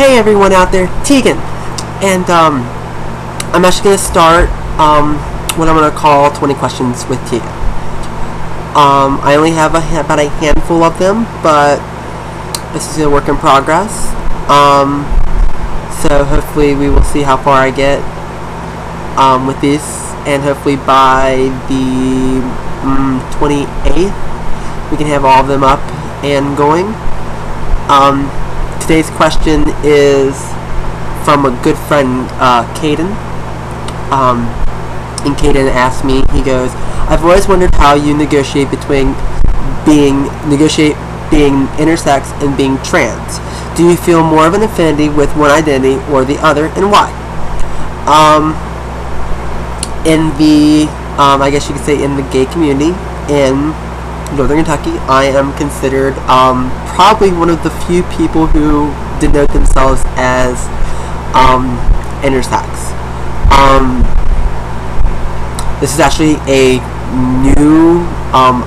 Hey everyone out there, Tegan, and I'm actually going to start what I'm going to call 20 questions with Tegan. I only have about a handful of them, but this is a work in progress. So hopefully we will see how far I get with this, and hopefully by the 28th we can have all of them up and going. Today's question is from a good friend, Kaedan. And Kaedan asked me, he goes, I've always wondered how you negotiate between being intersex and being trans. Do you feel more of an affinity with one identity or the other, and why? In the, I guess you could say in the gay community in Northern Kentucky, I am considered probably one of the few people who denote themselves as intersex. This is actually a new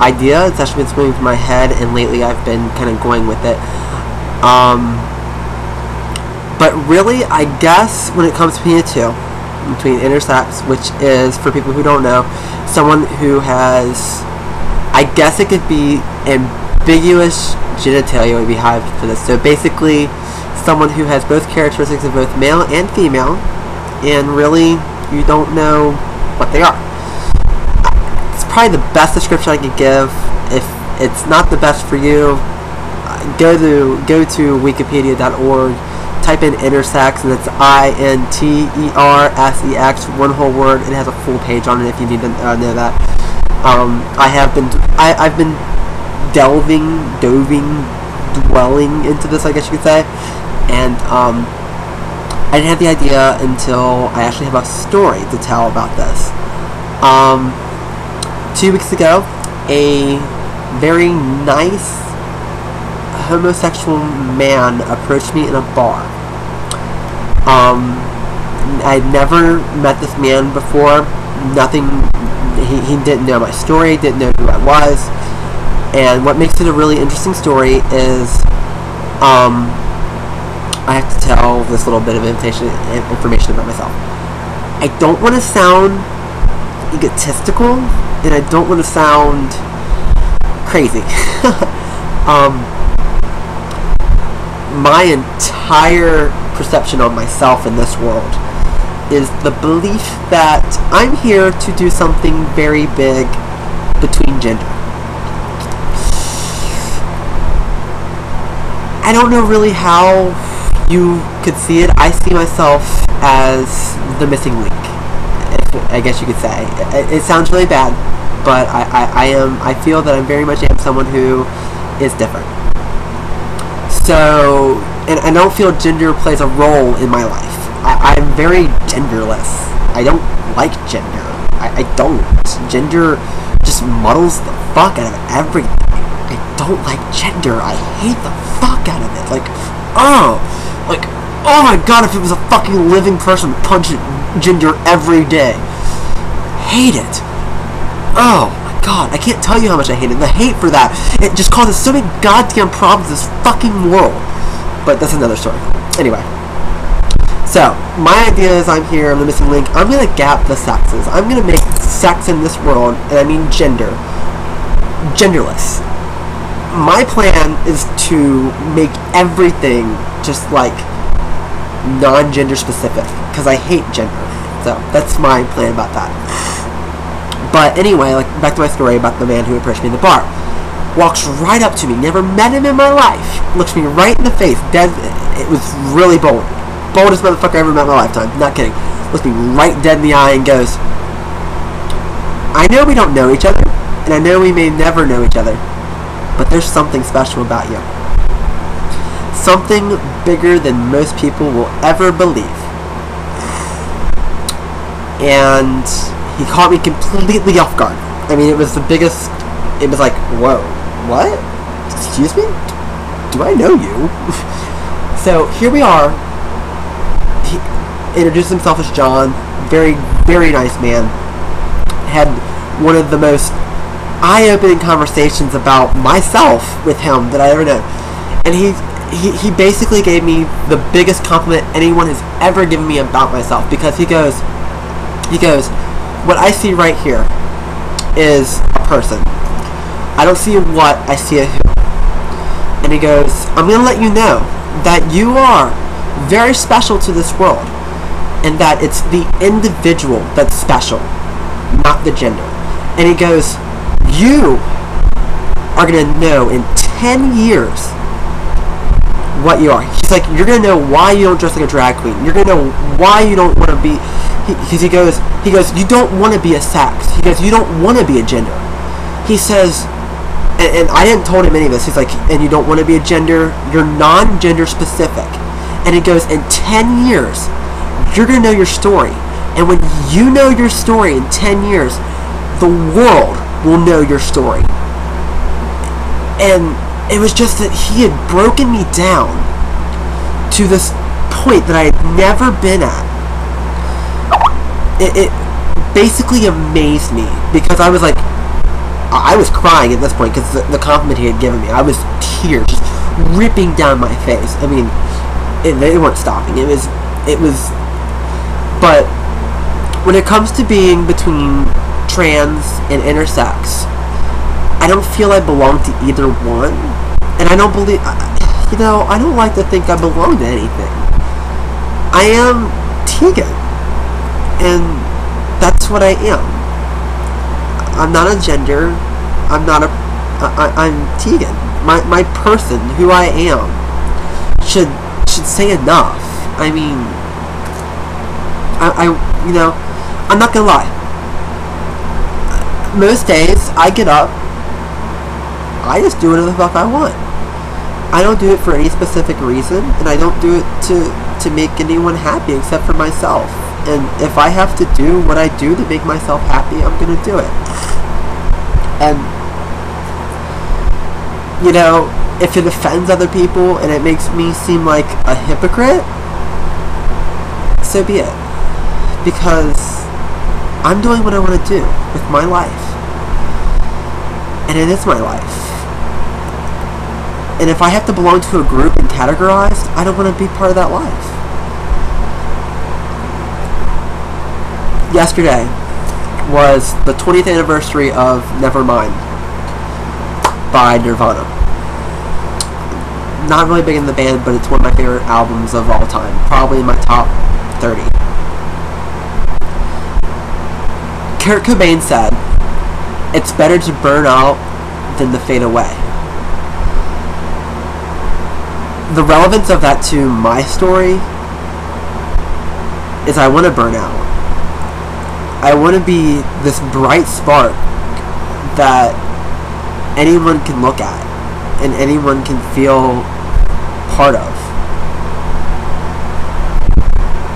idea. It's actually been swimming through my head, and lately I've been kind of going with it. But really, I guess when it comes between the two, between intersex, which is, for people who don't know, someone who has, I guess it could be ambiguous genitalia would be high for this. So basically, someone who has both characteristics of both male and female, and really, you don't know what they are. It's probably the best description I could give. If it's not the best for you, go to wikipedia.org, type in intersex, and it's INTERSEX, one whole word. It has a full page on it if you need to know that. I've been dwelling into this, I guess you could say, and I didn't have the idea until I actually have a story to tell about this. 2 weeks ago, a very nice homosexual man approached me in a bar. I'd never met this man before. Nothing. He didn't know my story, didn't know who I was, and what makes it a really interesting story is I have to tell this little bit of information about myself. I don't want to sound egotistical, and I don't want to sound crazy. My entire perception of myself in this world is the belief that I'm here to do something very big between gender. I don't know really how you could see it. I see myself as the missing link, I guess you could say. It sounds really bad, but I feel that I very much am someone who is different. So, and I don't feel gender plays a role in my life. I'm very genderless. I don't like gender. I don't. Gender just muddles the fuck out of everything. I don't like gender. I hate the fuck out of it. Like, oh my god, if it was a fucking living person, punch gender every day. Hate it. Oh my god, I can't tell you how much I hate it. The hate for that, it just causes so many goddamn problems in this fucking world. But that's another story. Anyway. So, my idea is I'm here, I'm the missing link. I'm going to gap the sexes. I'm going to make sex in this world, and I mean gender, genderless. My plan is to make everything just like non-gender specific, because I hate gender. So, that's my plan about that. But anyway, like, back to my story about the man who approached me in the bar. Walks right up to me, never met him in my life, looks me right in the face, dead. It was really bold. Boldest motherfucker I ever met in my lifetime. Not kidding. Looks me right dead in the eye and goes, I know we don't know each other, and I know we may never know each other, but there's something special about you. Something bigger than most people will ever believe. And he caught me completely off guard. I mean, it was the biggest, it was like, whoa, what? Excuse me? Do I know you? So, here we are. He introduced himself as John. Very, very nice man. Had one of the most eye-opening conversations about myself with him that I ever known. And he basically gave me the biggest compliment anyone has ever given me about myself, because he goes, what I see right here is a person. I don't see a what, I see a who. And he goes, I'm going to let you know that you are very special to this world, and that it's the individual that's special, not the gender. And he goes, you are going to know in 10 years what you are. He's like, you're going to know why you don't dress like a drag queen. You're going to know why you don't want to be, he goes, you don't want to be a sex. He goes, you don't want to be a gender. He says, and I hadn't told him any of this. He's like, and you don't want to be a gender, you're non-gender specific. And he goes, in 10 years, you're going to know your story. And when you know your story in 10 years, the world will know your story. And it was just that he had broken me down to this point that I had never been at. It basically amazed me, because I was like, I was crying at this point because the compliment he had given me. I was tears just ripping down my face. I mean, they weren't stopping. It was, but when it comes to being between trans and intersex, I don't feel I belong to either one, and I don't believe, I don't like to think I belong to anything. I am Tegan, and that's what I am. I'm not a gender. I'm Tegan. My person, who I am, should say enough. I mean, I'm not gonna lie. Most days I get up, I just do whatever the fuck I want. I don't do it for any specific reason, and I don't do it to make anyone happy except for myself. And if I have to do what I do to make myself happy, I'm gonna do it. And if it offends other people and it makes me seem like a hypocrite, so be it. Because I'm doing what I want to do with my life. And it is my life. And if I have to belong to a group and categorized, I don't want to be part of that life. Yesterday was the 20th anniversary of Nevermind by Nirvana. Not really big in the band, but it's one of my favorite albums of all time. Probably in my top 30. Kurt Cobain said, it's better to burn out than to fade away. The relevance of that to my story is I want to burn out. I want to be this bright spark that anyone can look at and anyone can feel part of.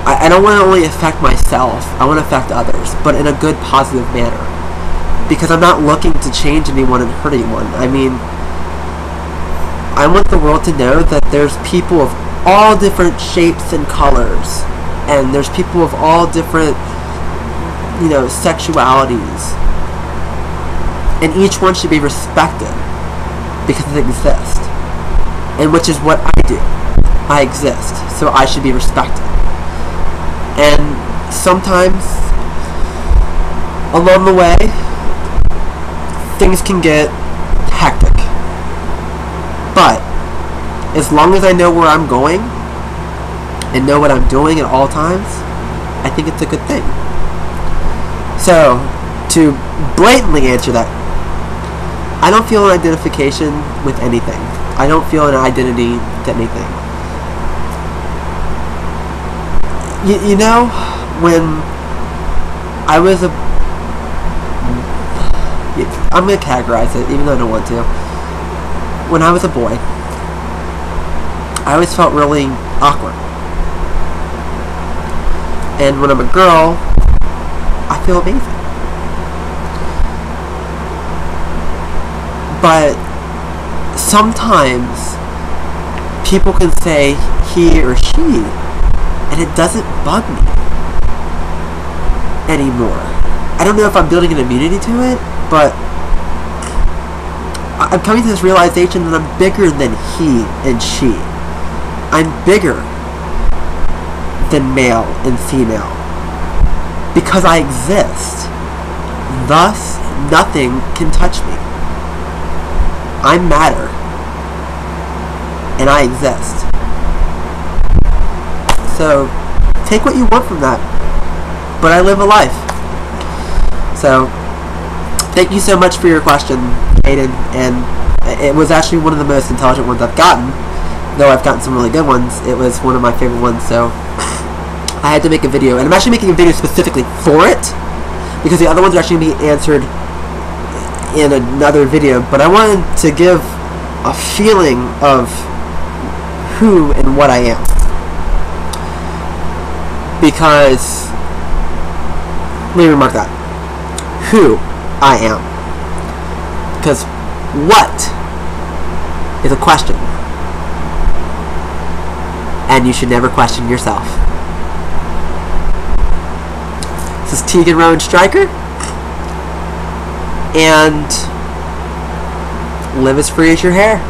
I don't want to only affect myself, I want to affect others, but in a good, positive manner. Because I'm not looking to change anyone and hurt anyone. I mean, I want the world to know that there's people of all different shapes and colors, and there's people of all different sexualities, and each one should be respected because they exist, and which is what I do. I exist, so I should be respected. And sometimes along the way things can get hectic, but as long as I know where I'm going and know what I'm doing at all times, I think it's a good thing. So, to blatantly answer that, I don't feel an identification with anything. I don't feel an identity to anything. When I was I'm going to categorize it, even though I don't want to. When I was a boy, I always felt really awkward. And when I'm a girl, I feel amazing. But sometimes people can say he or she, and it doesn't bug me anymore. I don't know if I'm building an immunity to it, but I'm coming to this realization that I'm bigger than he and she. I'm bigger than male and female because I exist. Thus, nothing can touch me. I'm matter, and I exist. So, take what you want from that, but I live a life. So, thank you so much for your question, Kaedan, and it was actually one of the most intelligent ones I've gotten. Though I've gotten some really good ones, it was one of my favorite ones, so I had to make a video. And I'm actually making a video specifically for it, because the other ones are actually going to be answered in another video. But I wanted to give a feeling of who and what I am. Because, let me remark that. Who I am. Because what is a question. And you should never question yourself. This is Tegan, Rowan, Stryker. And live as free as your hair.